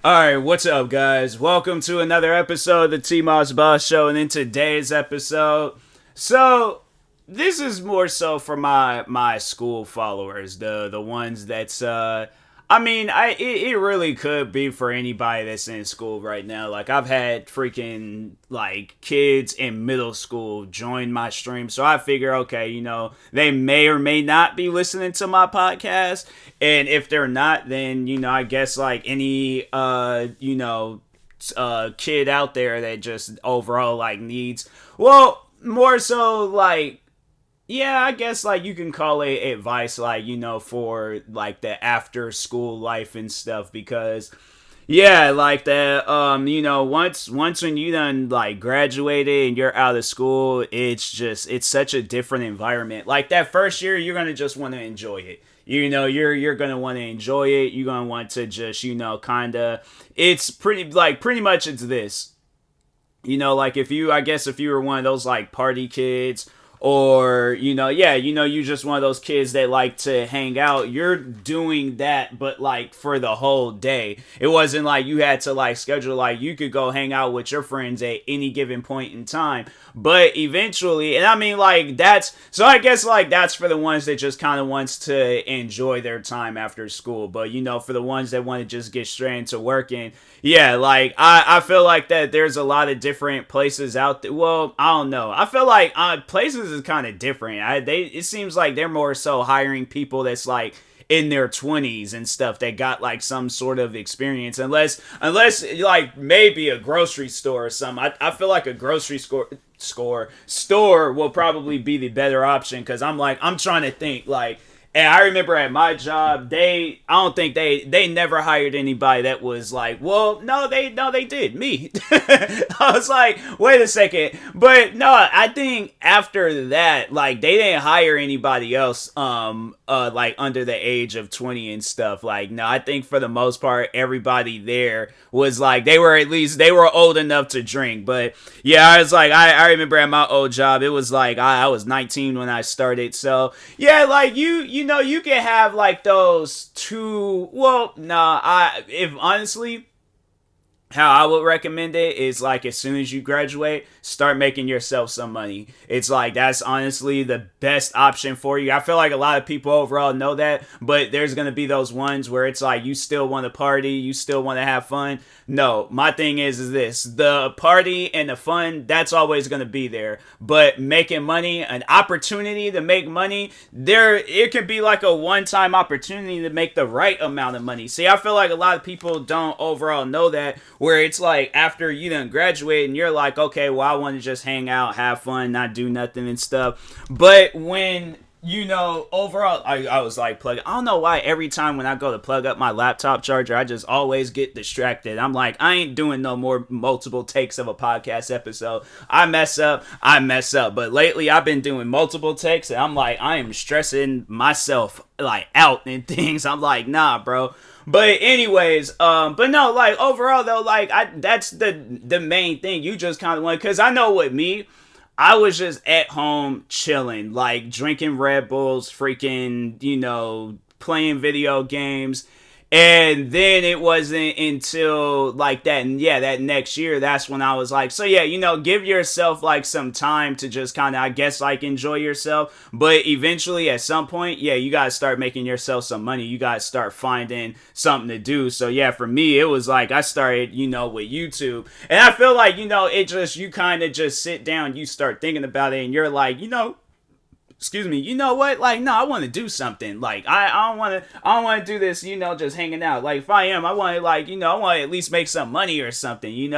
Alright, what's up, guys? Welcome to another episode of the TMossBoss Show, and in today's episode, this is more so for my school followers, the ones that's it really could be for anybody that's in school right now. Like, I've had freaking like kids in middle school join my stream, so I figure, okay, they may or may not be listening to my podcast, and if they're not, then I guess like any kid out there that just overall like needs, well, more so like, yeah, I guess like you can call it advice, like, for like the after school life and stuff, because yeah, like that, once when you done like graduated and you're out of school, it's such a different environment. Like that first year, you're gonna just want to enjoy it. You're gonna want to enjoy it. You're gonna want to just, kinda, it's pretty much it's this. Like if you were one of those like party kids, or you just one of those kids that like to hang out, you're doing that, but like for the whole day. It wasn't like you had to like schedule, like you could go hang out with your friends at any given point in time, but eventually, and I mean like that's, so I guess like that's for the ones that just kind of wants to enjoy their time after school. But for the ones that want to just get straight into working, yeah, like I feel like that there's a lot of different places out there. Well, I don't know, I feel like places is kind of different. It seems like they're more so hiring people that's like in their 20s and stuff, that got like some sort of experience, unless like maybe a grocery store or something. I feel like a grocery store will probably be the better option, because I'm trying to think like. And I remember at my job, I don't think they never hired anybody that was like, well, no, they did, me. I was like, wait a second. But no, I think after that, like, they didn't hire anybody else, like under the age of 20 and stuff. Like, no, I think for the most part, everybody there was like, they were old enough to drink. But yeah, I was like, I remember at my old job, it was like, I was 19 when I started. So yeah, like you can have like those two. Well, nah, if honestly, how I would recommend it is like, as soon as you graduate, start making yourself some money. It's like, that's honestly the best option for you. I feel like a lot of people overall know that, but there's going to be those ones where it's like, you still want to party, you still want to have fun. No, my thing is this, the party and the fun, that's always going to be there, but making money, an opportunity to make money, it can be like a one-time opportunity to make the right amount of money. See, I feel like a lot of people don't overall know that, where it's like after you done graduate and you're like, okay, well, I want to just hang out, have fun, not do nothing and stuff. But when, overall, I was like, I don't know why every time when I go to plug up my laptop charger, I just always get distracted. I'm like, I ain't doing no more multiple takes of a podcast episode. I mess up. But lately I've been doing multiple takes, and I'm like, I am stressing myself like out and things. I'm like, nah, bro. But anyways, but no, like overall though, like that's the main thing. You just kind of want, because I know with me, I was just at home chilling, like drinking Red Bulls, freaking, playing video games. And then it wasn't until like that next year, that's when I was like, so yeah, give yourself like some time to just kind of, I guess, like enjoy yourself. But eventually at some point, yeah, you got to start making yourself some money. You got to start finding something to do. So yeah, for me, it was like I started, with YouTube. And I feel like, it just, you kind of just sit down, you start thinking about it, and you're like, excuse me, you know what? Like, no, I want to do something. Like, I don't want to do this, just hanging out. Like, if I am, I want to, like, I want to at least make some money or something,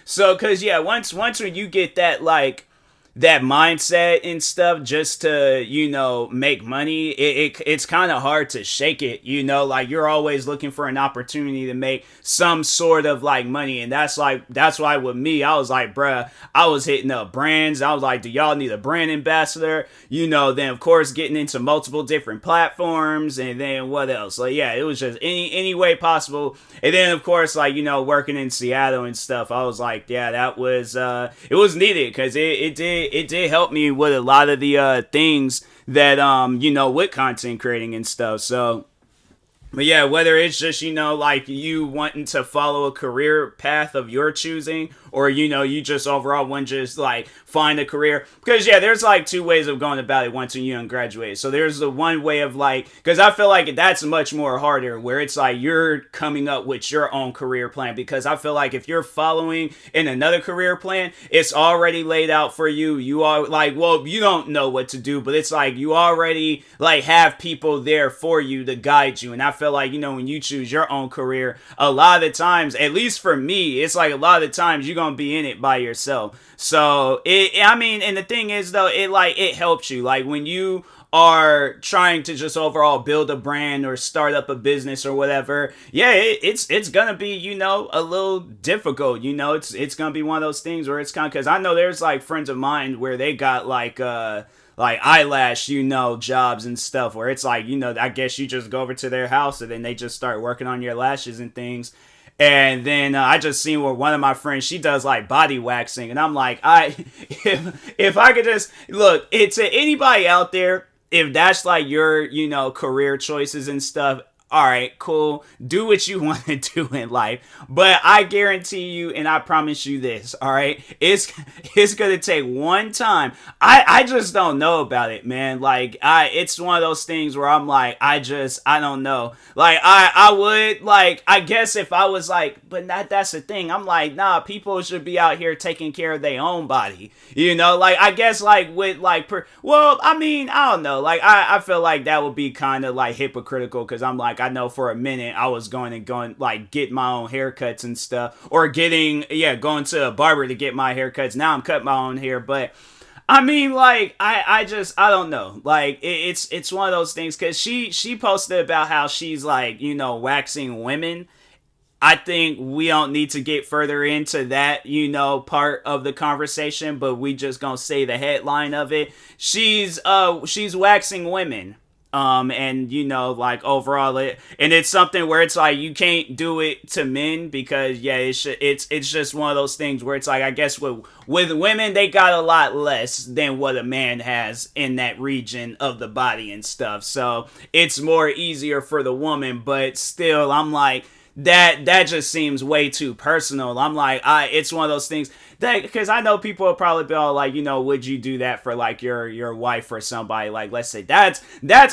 So, cause yeah, once when you get that, like, that mindset and stuff, just to, make money, it's kind of hard to shake it, like you're always looking for an opportunity to make some sort of like money. And that's why with me, I was like, bruh, I was hitting up brands. I was like, do y'all need a brand ambassador? Then of course getting into multiple different platforms, and then what else? Like, yeah, it was just any way possible. And then of course, like, working in Seattle and stuff, I was like, yeah, that was, it was needed, because it did help me with a lot of the things that with content creating and stuff. So But yeah, whether it's just, like you wanting to follow a career path of your choosing, or, you just overall want to just like find a career. Because yeah, there's like two ways of going about it once you graduate. So there's the one way of like, because I feel like that's much more harder where it's like you're coming up with your own career plan. Because I feel like if you're following in another career plan, it's already laid out for you. You are like, well, you don't know what to do, but it's like you already like have people there for you to guide you. And I feel like, when you choose your own career, a lot of the times, at least for me, it's like a lot of the times you're gonna be in it by yourself. So and the thing is though, it helps you. Like when you are trying to just overall build a brand or start up a business or whatever, yeah, it's gonna be, a little difficult. It's gonna be one of those things where it's kind of, because I know there's like friends of mine where they got like eyelash, jobs and stuff where it's like, I guess you just go over to their house and then they just start working on your lashes and things. And then I just seen where one of my friends, she does like body waxing, and I'm like, if I could just look, it's anybody out there, if that's like your, career choices and stuff, all right, cool. Do what you want to do in life. But I guarantee you, and I promise you this, all right, it's gonna take one time. I just don't know about it, man. Like it's one of those things where I'm like, I don't know. Like I would like, I guess if I was like, but that's the thing. I'm like, nah, people should be out here taking care of their own body. Like I guess like with like I don't know. Like I feel like that would be kind of like hypocritical, because I'm like, I know for a minute I was going like get my own haircuts and stuff, or going to a barber to get my haircuts. Now I'm cutting my own hair, but like I don't know. Like it's one of those things, because she posted about how she's like, waxing women. I think we don't need to get further into that, part of the conversation, but we just gonna say the headline of it. She's waxing women. And like overall it's something where it's like you can't do it to men, because it's just one of those things where it's like, I guess with women, they got a lot less than what a man has in that region of the body and stuff, so it's more easier for the woman. But still, I'm like, that just seems way too personal. I'm like, it's one of those things that, because I know people will probably be all like, would you do that for like your wife or somebody? Like, let's say that's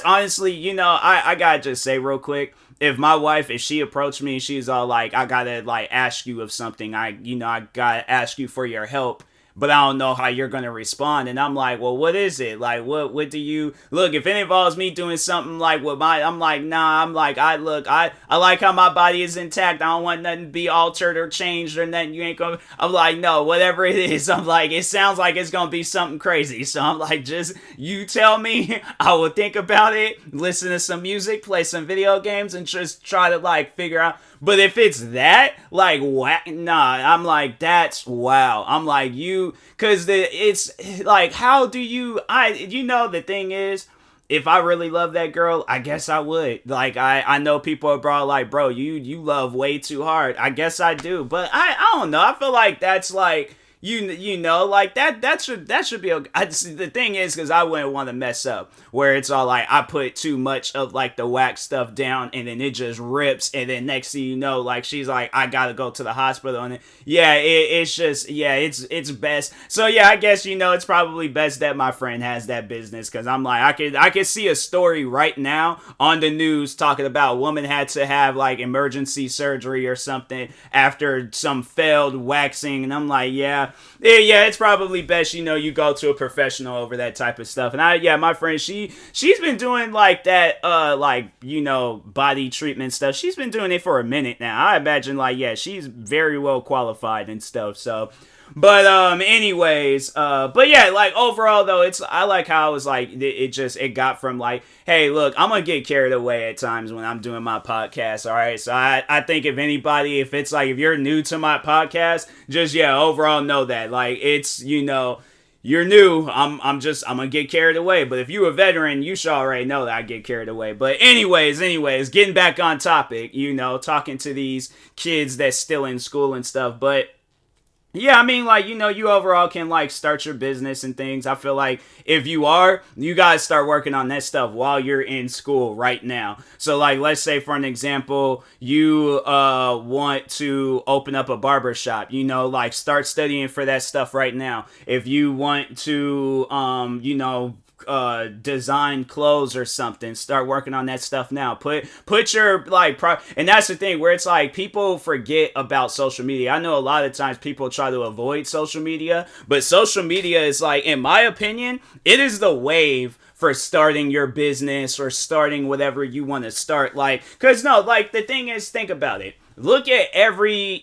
honestly, I gotta just say real quick, if my wife, if she approached me and she's all like, I gotta like ask you of something, I gotta ask you for your help, but I don't know how you're gonna respond. And I'm like, well, what is it? Like, what do you look? If it involves me doing something like I'm like, nah. I'm like, I like how my body is intact. I don't want nothing to be altered or changed or nothing. You ain't gonna. I'm like, no, whatever it is. I'm like, it sounds like it's gonna be something crazy. So I'm like, just you tell me. I will think about it, listen to some music, play some video games, and just try to like figure out. But if it's that, like, nah, I'm like, that's wow. I'm like, it's like, how do you, the thing is, if I really love that girl, I guess I would. Like, I know people are brought like, bro, you love way too hard. I guess I do. But I don't know. I feel like that's like, like that should be okay. The thing is, because I wouldn't want to mess up where it's all like I put too much of like the wax stuff down and then it just rips, and then next thing you know, like she's like, I gotta go to the hospital, and it's just it's best. So yeah, I guess it's probably best that my friend has that business, because I'm like, I could see a story right now on the news talking about a woman had to have like emergency surgery or something after some failed waxing, and I'm like, yeah, it's probably best, you go to a professional over that type of stuff. And my friend, she's been doing like that, body treatment stuff. She's been doing it for a minute now. I imagine she's very well qualified and stuff. So, but anyways, but yeah, like overall though, I like how it was like it got from like, hey, look, I'm gonna get carried away at times when I'm doing my podcast. All right, so I think if anybody, if it's like, if you're new to my podcast, just overall know that like it's you're new, I'm gonna get carried away. But if you're a veteran, you should already know that I get carried away. But anyways, getting back on topic, talking to these kids that's still in school and stuff, but Yeah, I mean, like, you overall can, like, start your business and things. I feel like if you are, you guys start working on that stuff while you're in school right now. So, like, let's say, for an example, you want to open up a barber shop, like, start studying for that stuff right now. If you want to, design clothes or something, start working on that stuff now. Put your like and that's the thing where it's like people forget about social media. I know a lot of times people try to avoid social media, but social media is, like, in my opinion, it is the wave for starting your business or starting whatever you want to start. Like, because no, like, the thing is, think about it. Look at every,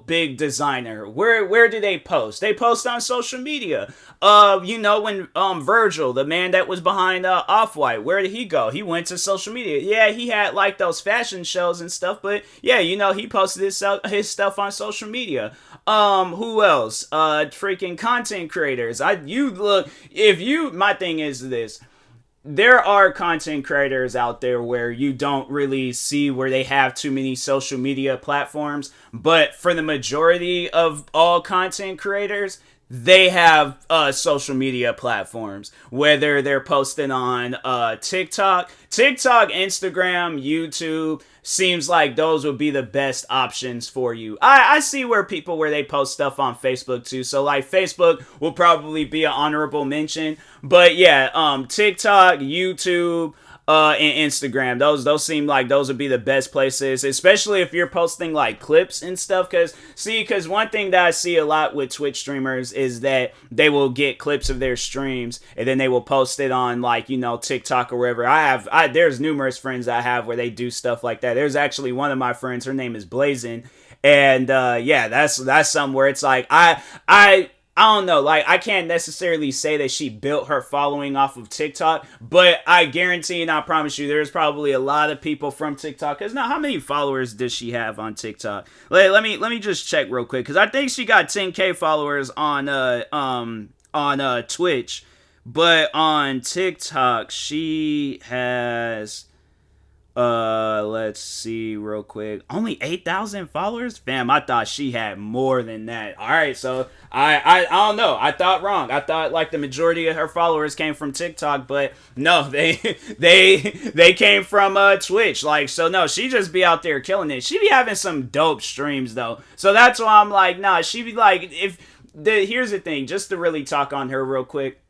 big designer. Where do they post? They post on social media. When Virgil, the man that was behind Off-White, where did he go? He went to social media. Yeah, he had, like, those fashion shows and stuff, but yeah, he posted his stuff on social media. Who else? Freaking content creators. My thing is this. There are content creators out there where you don't really see where they have too many social media platforms, but for the majority of all content creators, they have social media platforms, whether they're posting on TikTok, Instagram, YouTube. Seems like those would be the best options for you. I see where they post stuff on Facebook too. So, like, Facebook will probably be an honorable mention. But yeah, TikTok, YouTube, and Instagram. Those seem like those would be the best places, especially if you're posting, like, clips and stuff. Because one thing that I see a lot with Twitch streamers is that they will get clips of their streams and then they will post it on, like, TikTok or wherever. There's numerous friends I have where they do stuff like that. There's actually one of my friends, her name is Blazin', and yeah, that's something where it's like I don't know, like, I can't necessarily say that she built her following off of TikTok, but I guarantee and I promise you there's probably a lot of people from TikTok. Because now, how many followers does she have on TikTok? Let me just check real quick, because I think she got 10K followers on Twitch, but on TikTok she has let's see real quick. Only 8,000 followers? Fam, I thought she had more than that. Alright, so I don't know. I thought wrong. I thought, like, the majority of her followers came from TikTok, but no, they came from Twitch. Like, so no, she just be out there killing it. She be having some dope streams though. So that's why I'm like, nah, she be like, here's the thing, just to really talk on her real quick.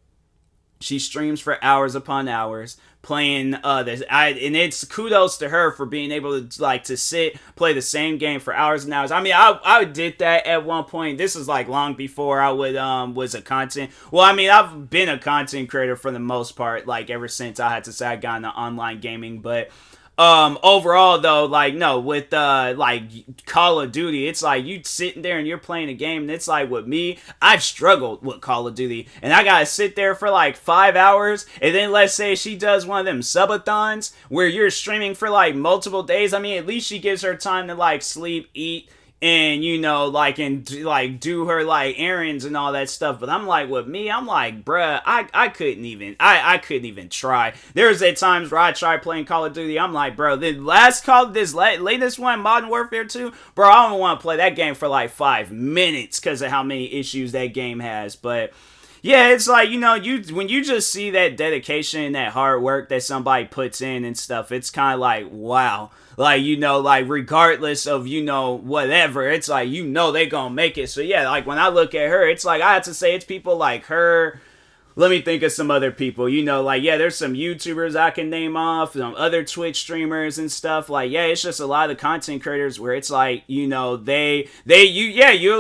She streams for hours upon hours playing this. And it's kudos to her for being able to, like, to sit, play the same game for hours and hours. I mean, I did that at one point. This is, like, long before I was a content. Well, I mean, I've been a content creator for the most part, like, ever since I had to say I got into online gaming, but overall though, like, no, with like Call of Duty, it's like you sitting there and you're playing a game, and it's like, with me, I've struggled with Call of Duty, and I gotta sit there for like 5 hours, and then let's say she does one of them subathons where you're streaming for like multiple days. I mean, at least she gives her time to, like, sleep, eat, and and do her, like, errands and all that stuff. But I'm like, with me, I'm like, bruh, I couldn't even try. There's at times where I try playing Call of Duty, I'm like, bro, this latest one, Modern Warfare 2, bro, I don't want to play that game for like 5 minutes because of how many issues that game has. But yeah, it's like, when you just see that dedication and that hard work that somebody puts in and stuff, it's kind of like, wow. Like, like, regardless of, whatever, it's like, they gonna make it. So yeah, like, when I look at her, it's like, I have to say it's people like her. Let me think of some other people, like, yeah, there's some YouTubers I can name off, some other Twitch streamers and stuff. Like, yeah, it's just a lot of content creators where it's like, you'll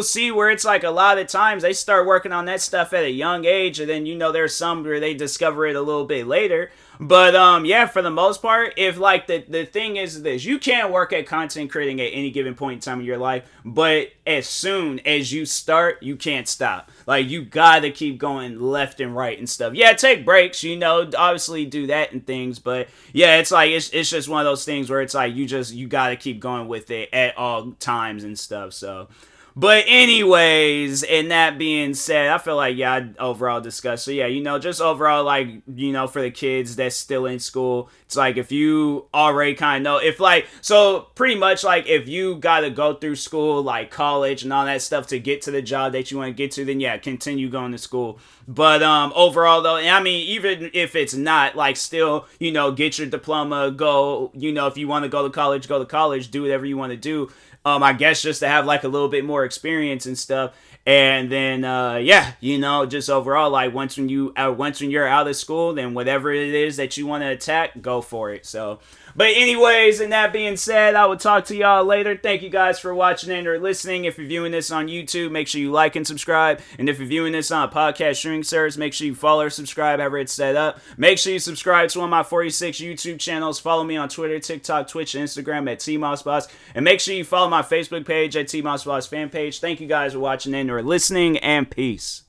see where it's like a lot of times they start working on that stuff at a young age, and then, there's some where they discover it a little bit later. But yeah, for the most part, if, like, the thing is this, you can work at content creating at any given point in time in your life, but as soon as you start, you can't stop. Like, you gotta keep going left and right and stuff. Yeah, take breaks, obviously do that and things, but yeah, it's like, it's just one of those things where it's like, you gotta keep going with it at all times and stuff, so. But anyways, and that being said, I feel like, yeah, I'd overall discuss. So yeah, just overall, like, for the kids that's still in school, It's like if you already kind of know, if like, so pretty much like if you got to go through school, like college and all that stuff to get to the job that you want to get to, then yeah, continue going to school. But overall though, I mean, even if it's not, like, still, you know, get your diploma, go, you know, if you want to go to college, do whatever you want to do. I guess just to have like a little bit more experience and stuff. And then, yeah, you know, just overall, like once when you're out of school, then whatever it is that you want to attack, go for it. So, but anyways, and that being said, I will talk to y'all later. Thank you guys for watching and or listening. If you're viewing this on YouTube, make sure you like and subscribe. And if you're viewing this on a podcast streaming service, make sure you follow or subscribe however it's set up. Make sure you subscribe to one of my 46 YouTube channels. Follow me on Twitter, TikTok, Twitch, and Instagram at TMossBoss. And make sure you follow my Facebook page at TMossBoss fan page. Thank you guys for watching and or listening, and peace.